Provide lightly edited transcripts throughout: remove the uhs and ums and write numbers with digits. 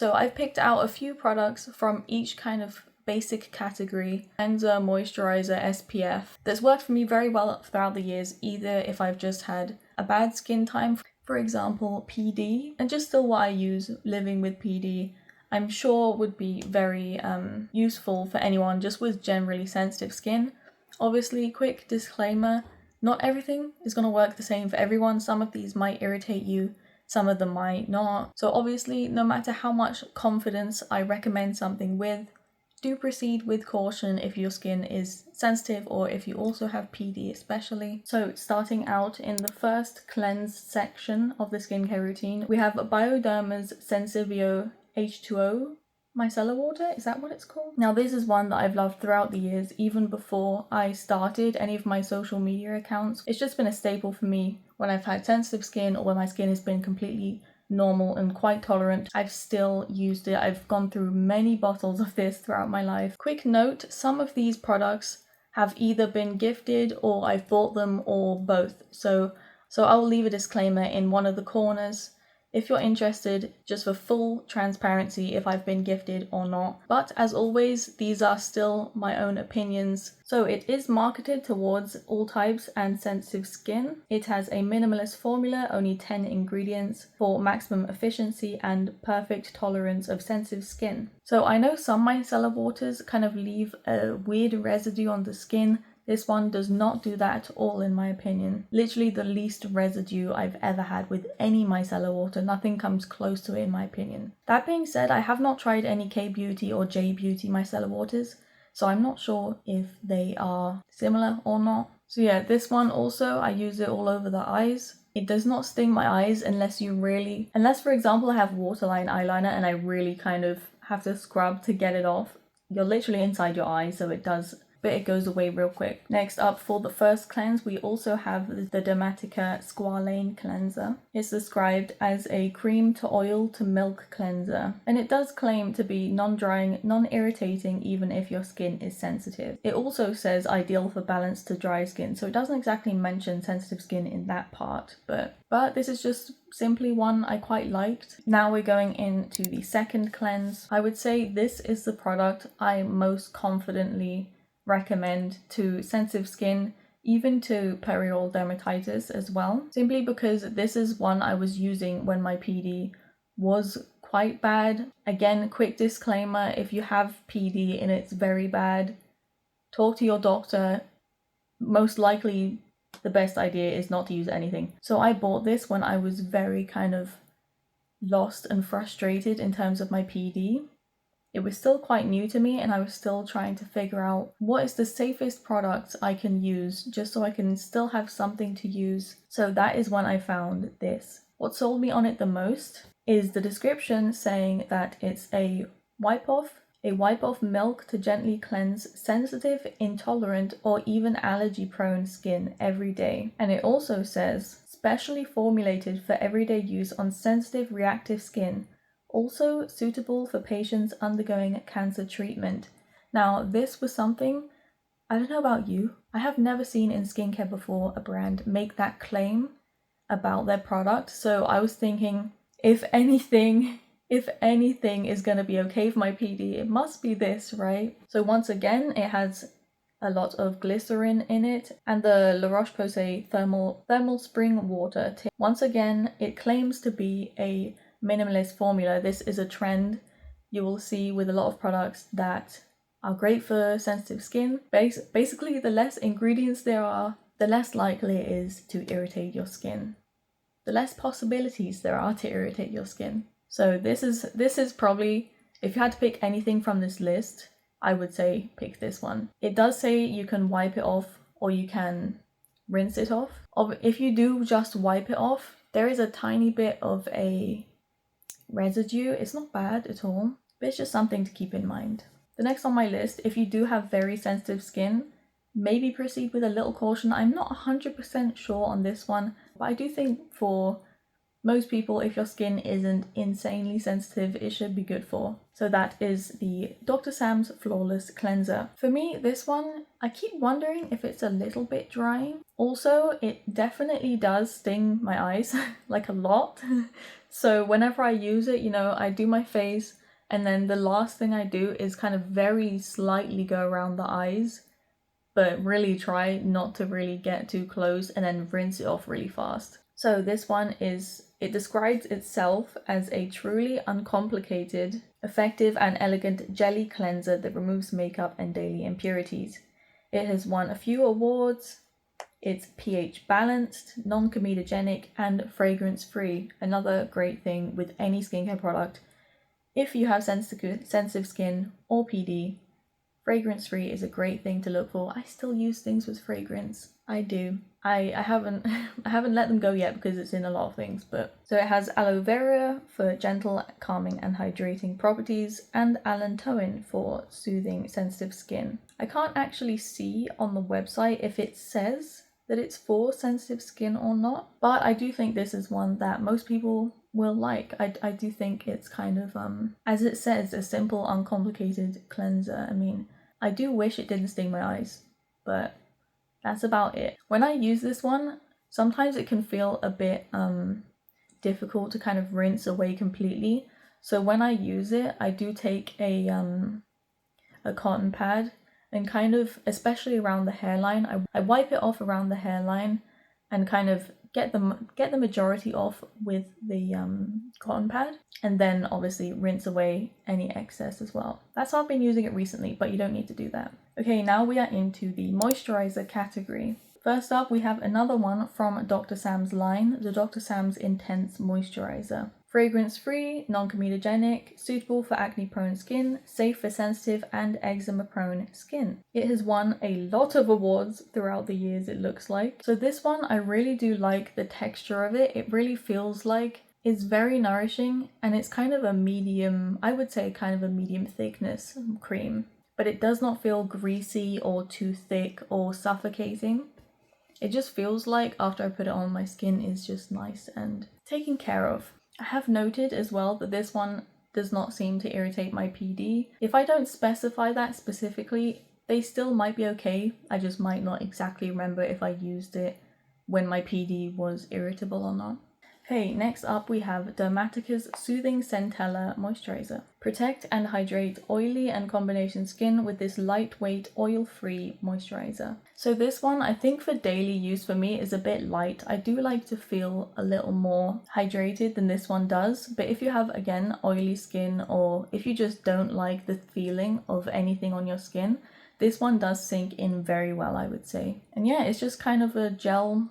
So I've picked out a few products from each kind of basic category: cleanser, moisturizer, SPF, that's worked for me very well throughout the years, either if I've just had a bad skin time, for example PD, and just still what I use living with PD, I'm sure would be very useful for anyone just with generally sensitive skin. Obviously, quick disclaimer, not everything is going to work the same for everyone. Some of these might irritate you, some of them might not. So obviously, no matter how much confidence I recommend something with, do proceed with caution if your skin is sensitive or if you also have PD especially. So starting out in the first cleanse section of the skincare routine, we have Bioderma's Sensivio H2O micellar water, is that what it's called? Now this is one that I've loved throughout the years, even before I started any of my social media accounts. It's just been a staple for me when I've had sensitive skin or when my skin has been completely normal and quite tolerant. I've still used it. I've gone through many bottles of this throughout my life. Quick note, some of these products have either been gifted or I've bought them or both. So I'll leave a disclaimer in one of the corners if you're interested, just for full transparency if I've been gifted or not. But as always, these are still my own opinions. So it is marketed towards all types and sensitive skin. It has a minimalist formula, only 10 ingredients for maximum efficiency and perfect tolerance of sensitive skin. So I know some micellar waters kind of leave a weird residue on the skin. This one does not do that at all in my opinion. Literally the least residue I've ever had with any micellar water. Nothing comes close to it in my opinion. That being said, I have not tried any K-Beauty or J-Beauty micellar waters, so I'm not sure if they are similar or not. So yeah, this one also, I use it all over the eyes. It does not sting my eyes unless for example I have waterline eyeliner and I really kind of have to scrub to get it off. You're literally inside your eye, so it goes away real quick. Next up, for the first cleanse, we also have the Dermatica Squalane Cleanser. It's described as a cream to oil to milk cleanser, and it does claim to be non-drying, non-irritating even if your skin is sensitive. It also says ideal for balanced to dry skin, so it doesn't exactly mention sensitive skin in that part, but this is just simply one I quite liked. Now we're going into the second cleanse. I would say this is the product I most confidently recommend to sensitive skin, even to perioral dermatitis as well, simply because this is one I was using when my PD was quite bad. Again, quick disclaimer, if you have PD and it's very bad, talk to your doctor. Most likely the best idea is not to use anything. So I bought this when I was very kind of lost and frustrated in terms of my PD. It was still quite new to me and I was still trying to figure out what is the safest product I can use just so I can still have something to use. So that is when I found this. What sold me on it the most is the description saying that it's a wipe off milk to gently cleanse sensitive, intolerant, or even allergy prone skin every day. And it also says specially formulated for everyday use on sensitive reactive skin, also suitable for patients undergoing cancer treatment. Now, this was something, I don't know about you, I have never seen in skincare before a brand make that claim about their product. So I was thinking, if anything is going to be okay for my PD, it must be this, right? So once again, it has a lot of glycerin in it, and the La Roche-Posay thermal spring water. Once again, it claims to be a minimalist formula. This is a trend you will see with a lot of products that are great for sensitive skin. Basically, the less ingredients there are, the less likely it is to irritate your skin. The less possibilities there are to irritate your skin. So this is probably, if you had to pick anything from this list, I would say pick this one. It does say you can wipe it off or you can rinse it off. If you do just wipe it off, there is a tiny bit of a residue. It's not bad at all, but it's just something to keep in mind. The next on my list, if you do have very sensitive skin, maybe proceed with a little caution. I'm not 100% sure on this one, but I do think for most people, if your skin isn't insanely sensitive, it should be good for. So that is the Dr. Sam's Flawless Cleanser. For me, this one, I keep wondering if it's a little bit drying. Also, it definitely does sting my eyes, like a lot. So whenever I use it, you know, I do my face, and then the last thing I do is kind of very slightly go around the eyes, but really try not to really get too close, and then rinse it off really fast. So this one it describes itself as a truly uncomplicated, effective and elegant jelly cleanser that removes makeup and daily impurities. It has won a few awards. It's pH balanced, non-comedogenic and fragrance free. Another great thing with any skincare product. If you have sensitive skin or PD, fragrance free is a great thing to look for. I still use things with fragrance. I do. I haven't I haven't let them go yet because it's in a lot of things, but so it has aloe vera for gentle, calming and hydrating properties, and allantoin for soothing sensitive skin. I can't actually see on the website if it says that it's for sensitive skin or not, but I do think this is one that most people will like. I do think it's kind of as it says, a simple, uncomplicated cleanser. I mean, I do wish it didn't sting my eyes, but that's about it. When I use this one, sometimes it can feel a bit difficult to kind of rinse away completely. So when I use it, I do take a cotton pad and kind of, especially around the hairline, I wipe it off around the hairline and kind of get the majority off with the cotton pad, and then obviously rinse away any excess as well. That's how I've been using it recently, but you don't need to do that. Okay, now we are into the moisturizer category. First up, we have another one from Dr. Sam's line, the Dr. Sam's Intense Moisturizer. Fragrance-free, non-comedogenic, suitable for acne-prone skin, safe for sensitive and eczema-prone skin. It has won a lot of awards throughout the years, it looks like. So this one, I really do like the texture of it. It really feels like it's very nourishing, and it's kind of a medium, I would say kind of a medium thickness cream. But it does not feel greasy or too thick or suffocating. It just feels like after I put it on, my skin is just nice and taken care of. I have noted as well that this one does not seem to irritate my PD. If I don't specify that specifically, they still might be okay. I just might not exactly remember if I used it when my PD was irritable or not. Okay, next up we have Dermatica's Soothing Centella Moisturizer. Protect and hydrate oily and combination skin with this lightweight oil-free moisturizer. So this one, I think for daily use for me, is a bit light. I do like to feel a little more hydrated than this one does, but if you have, again, oily skin, or if you just don't like the feeling of anything on your skin, this one does sink in very well, I would say. And yeah, it's just kind of a gel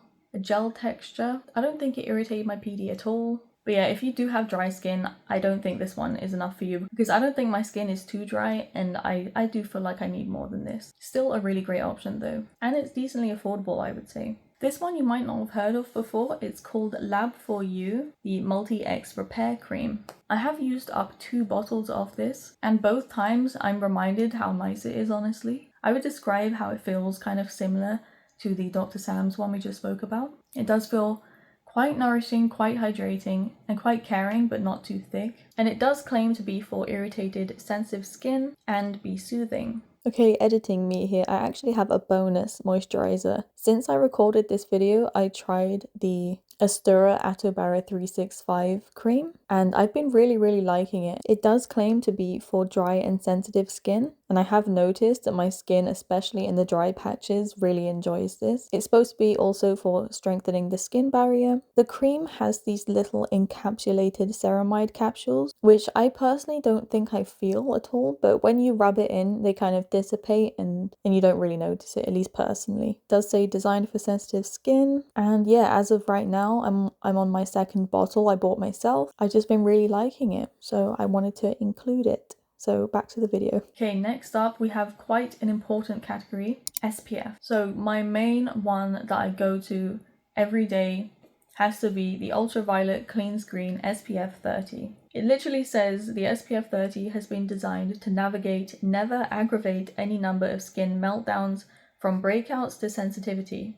texture. I don't think it irritated my PD at all. But yeah, if you do have dry skin, I don't think this one is enough for you, because I don't think my skin is too dry, and I do feel like I need more than this. Still a really great option though, and it's decently affordable, I would say. This one you might not have heard of before. It's called Lab for You, the Multi-X Repair Cream. I have used up 2 bottles of this, and both times I'm reminded how nice it is, honestly. I would describe how it feels kind of similar to the Dr. Sam's one we just spoke about. It does feel quite nourishing, quite hydrating, and quite caring, but not too thick. And it does claim to be for irritated, sensitive skin and be soothing. Okay, editing me here, I actually have a bonus moisturizer. Since I recorded this video, I tried the Astura Atobara 365 cream, and I've been really liking it. It does claim to be for dry and sensitive skin, and I have noticed that my skin, especially in the dry patches, really enjoys this. It's supposed to be also for strengthening the skin barrier. The cream has these little encapsulated ceramide capsules, which I personally don't think I feel at all, but when you rub it in, they kind of dissipate and you don't really notice it, at least personally. It does say designed for sensitive skin, and yeah, as of right now, I'm on my 2nd bottle I bought myself. I've just been really liking it, so I wanted to include it. So back to the video. Okay, next up we have quite an important category, SPF. So my main one that I go to every day has to be the Ultraviolet Clean Screen SPF 30. It literally says the SPF 30 has been designed to navigate, never aggravate any number of skin meltdowns from breakouts to sensitivity.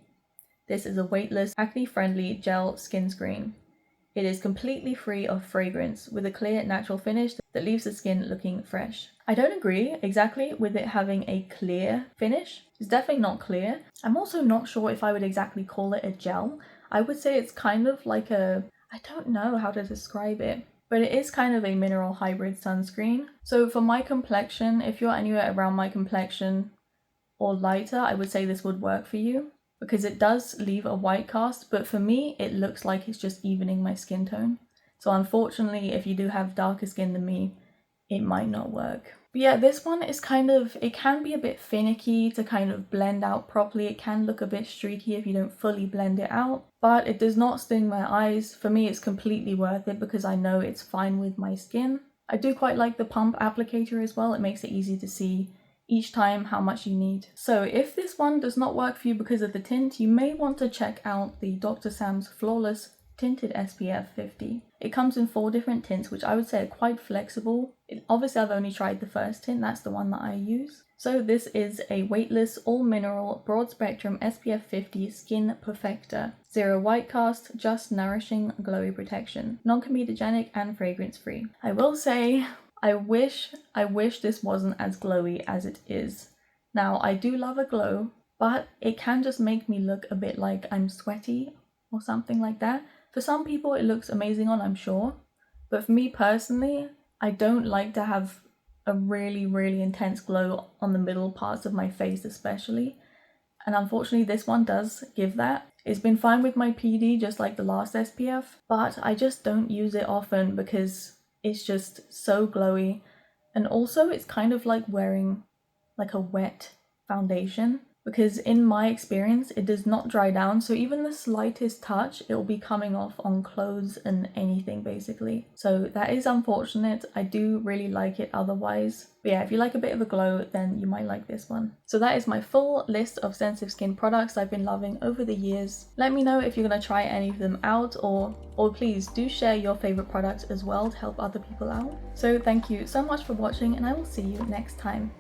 This is a weightless, acne-friendly gel skin screen. It is completely free of fragrance, with a clear, natural finish that leaves the skin looking fresh. I don't agree exactly with it having a clear finish. It's definitely not clear. I'm also not sure if I would exactly call it a gel. I would say it's kind of like a, I don't know how to describe it, but it is kind of a mineral hybrid sunscreen. So for my complexion, if you're anywhere around my complexion or lighter, I would say this would work for you because it does leave a white cast, but for me, it looks like it's just evening my skin tone. So unfortunately, if you do have darker skin than me, it might not work. But yeah, this one is it can be a bit finicky to kind of blend out properly. It can look a bit streaky if you don't fully blend it out, but it does not sting my eyes. For me, it's completely worth it because I know it's fine with my skin. I do quite like the pump applicator as well. It makes it easy to see each time how much you need. So if this one does not work for you because of the tint, you may want to check out the Dr. Sam's Flawless Tinted SPF 50. It comes in 4 different tints, which I would say are quite flexible. Obviously, I've only tried the first tint, that's the one that I use. So this is a weightless, all mineral, broad spectrum SPF 50 Skin Perfector. Zero white cast, just nourishing, glowy protection. Non-comedogenic and fragrance free. I will say, I wish this wasn't as glowy as it is. Now, I do love a glow, but it can just make me look a bit like I'm sweaty or something like that. For some people it looks amazing on, I'm sure, but for me personally, I don't like to have a really intense glow on the middle parts of my face especially, and unfortunately this one does give that. It's been fine with my PD just like the last SPF, but I just don't use it often because it's just so glowy, and also it's kind of like wearing like a wet foundation, because in my experience it does not dry down, so even the slightest touch it will be coming off on clothes and anything basically. So that is unfortunate. I do really like it otherwise, but yeah, if you like a bit of a glow then you might like this one. So that is my full list of sensitive skin products I've been loving over the years. Let me know if you're going to try any of them out, or please do share your favorite products as well to help other people out. So thank you so much for watching, and I will see you next time.